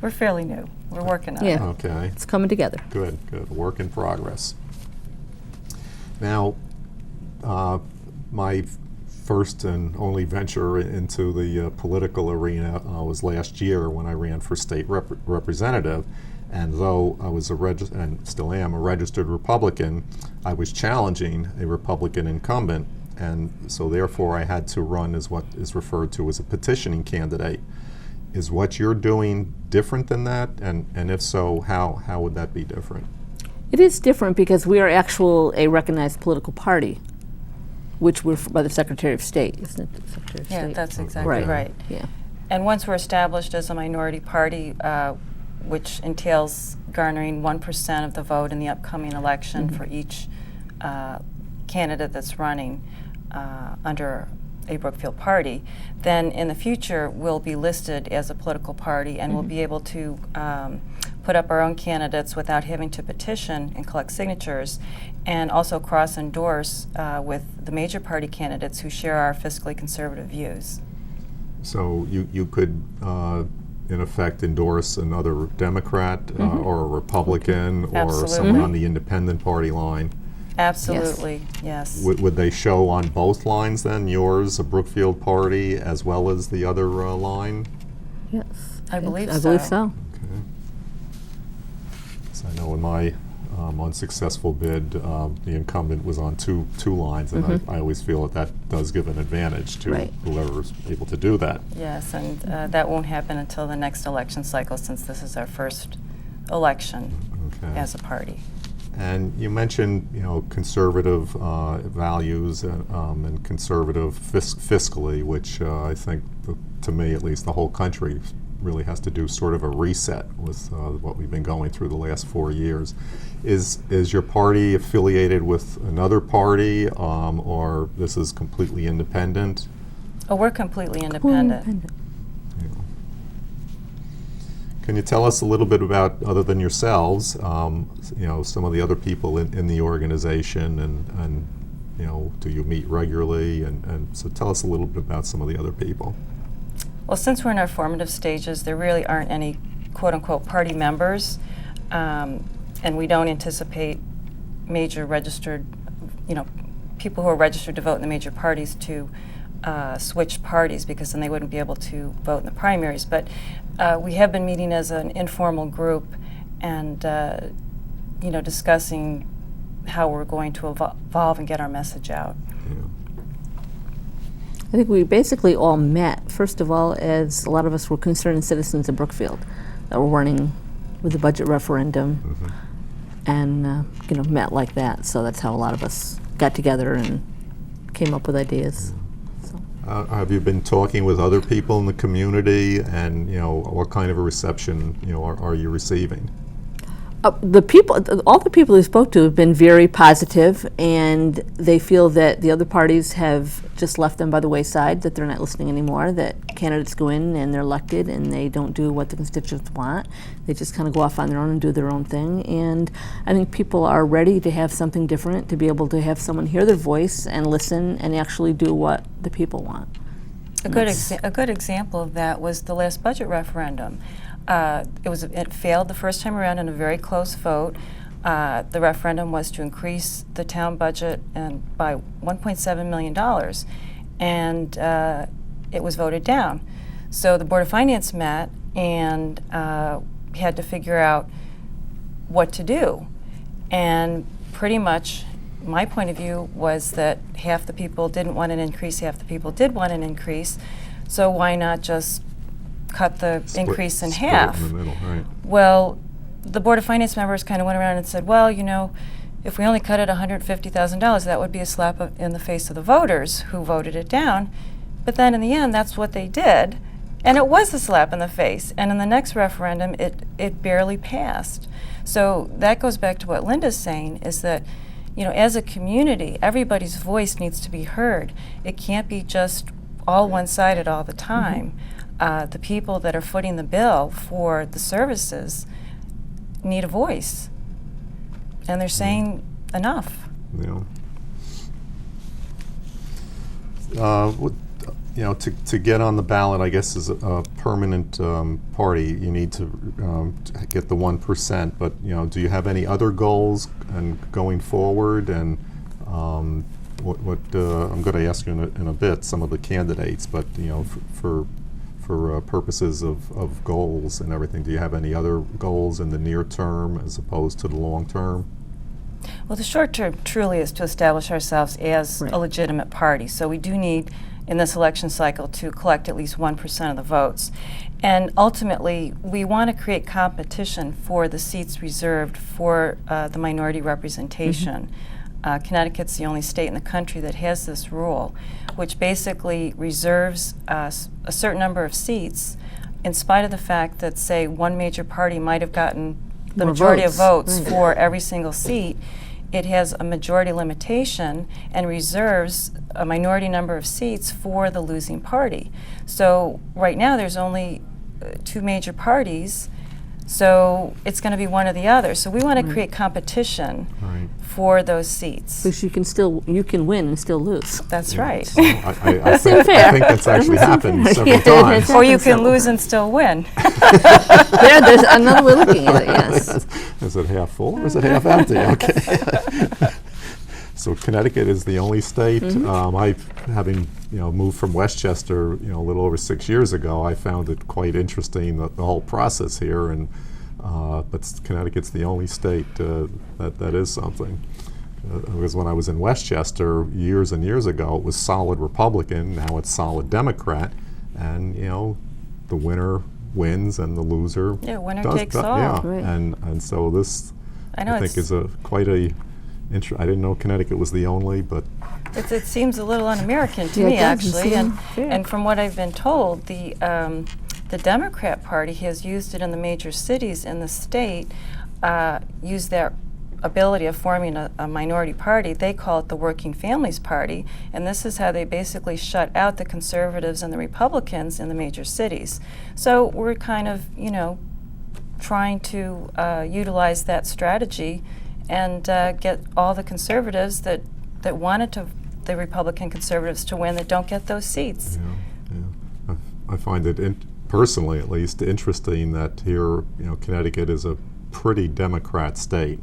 We're fairly new. We're working on it. Yeah. Okay. It's coming together. Good, good. Work in progress. Now, my first and only venture into the political arena was last year when I ran for state representative. And though I was and still am a registered Republican, I was challenging a Republican incumbent, and so therefore I had to run as what is referred to as a petitioning candidate. Is what you're doing different than that? And if so, how would that be different? It is different because we are a recognized political party, which we're by the Secretary of State, isn't it? The Secretary of Yeah, State. that's exactly right. Yeah. And once we're established as a minority party, which entails garnering 1% of the vote in the upcoming election for each candidate that's running under a Brookfield party, then in the future we'll be listed as a political party and we'll be able to put up our own candidates without having to petition and collect signatures, and also cross-endorse with the major party candidates who share our fiscally conservative views. So you could, in effect, endorse another Democrat or a Republican or Absolutely. someone on the independent party line. Absolutely, yes. Would they show on both lines then, yours, a Brookfield party, as well as the other line? Yes. I believe I believe so. so. Okay. So I know in my unsuccessful bid, the incumbent was on two lines, and I always feel that does give an advantage to Right. whoever's able to do that. Yes, and that won't happen until the next election cycle, since this is our first election Okay. as a party. And you mentioned, conservative values and conservative fiscally, which I think, to me at least, the whole country really has to do sort of a reset with what we've been going through the last 4 years. Is your party affiliated with another party, or this is completely independent? Oh, we're completely independent. Can you tell us a little bit about, other than yourselves, some of the other people in the organization, and do you meet regularly? And so tell us a little bit about some of the other people. Well, since we're in our formative stages, there really aren't any quote-unquote party members, and we don't anticipate major registered, people who are registered to vote in the major parties to switch parties, because then they wouldn't be able to vote in the primaries. But we have been meeting as an informal group and discussing how we're going to evolve and get our message out. Yeah. I think we basically all met, first of all, as a lot of us were concerned citizens of Brookfield that were running with the budget referendum, and met like that. So that's how a lot of us got together and came up with ideas. So. Have you been talking with other people in the community, and what kind of a reception are you receiving? All the people we spoke to have been very positive, and they feel that the other parties have just left them by the wayside, that they're not listening anymore, that candidates go in and they're elected and they don't do what the constituents want. They just kind of go off on their own and do their own thing. And I think people are ready to have something different, to be able to have someone hear their voice and listen and actually do what the people want. A good example of that was the last budget referendum. It failed the first time around in a very close vote. The referendum was to increase the town budget by $1.7 million, and it was voted down. So the Board of Finance met and had to figure out what to do. And pretty much my point of view was that half the people didn't want an increase, half the people did want an increase. So why not just cut the increase in half? Split it in the middle, right. Well, the Board of Finance members kind of went around and said, well, if we only cut it $150,000, that would be a slap in the face of the voters who voted it down. But then in the end, that's what they did, and it was a slap in the face. And in the next referendum, it barely passed. So that goes back to what Linda's saying, is that as a community, everybody's voice needs to be heard. It can't be just all one-sided all the time. The people that are footing the bill for the services need a voice, and they're saying enough. To get on the ballot, I guess, is permanent party, you need to get the 1%. But do you have any other goals and going forward? And what I'm going to ask you in a bit some of the candidates, but for purposes of goals and everything, do you have any other goals in the near term as opposed to the long term? Well, the short term truly is to establish ourselves as a legitimate party. So we do need, in this election cycle, to collect at least 1% of the votes. And ultimately, we want to create competition for the seats reserved for the minority representation. Connecticut's the only state in the country that has this rule, which basically reserves a certain number of seats in spite of the fact that, say, one major party might have gotten the More majority of votes. votes for every single seat. It has a majority limitation and reserves a minority number of seats for the losing party. So right now there's only two major parties, so it's going to be one or the other. So we want to create competition for those seats. Because you can win and still lose. That's right. So I seems think fair. that's actually happened fair. several Yeah, it times. has Or you happened can several lose and still win. There's another way of looking at it, yes. Is it half full or is it half empty? Okay. So Connecticut is the only state. Having moved from Westchester, a little over 6 years ago, I found it quite interesting the whole process here. And but Connecticut's the only state that is something. Because when I was in Westchester years and years ago, it was solid Republican. Now it's solid Democrat, and the winner wins and the loser Winner does takes all. Yeah, Right. and so this I know think is quite a. I didn't know Connecticut was the only, but it seems a little un-American to Yeah, it me, doesn't actually. seem And, fair. and from what I've been told, the Democrat Party has used it in the major cities in the state, used their ability of forming a minority party. They call it the Working Families Party, and this is how they basically shut out the conservatives and the Republicans in the major cities. So we're kind of, trying to utilize that strategy and get all the conservatives that wanted the Republican conservatives to win that don't get those seats. yeah. I find it personally, at least, interesting that here, Connecticut is a pretty Democrat state.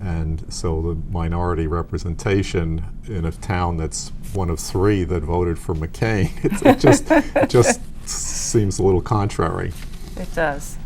And so the minority representation in a town that's one of three that voted for McCain, it just seems a little contrary. It does.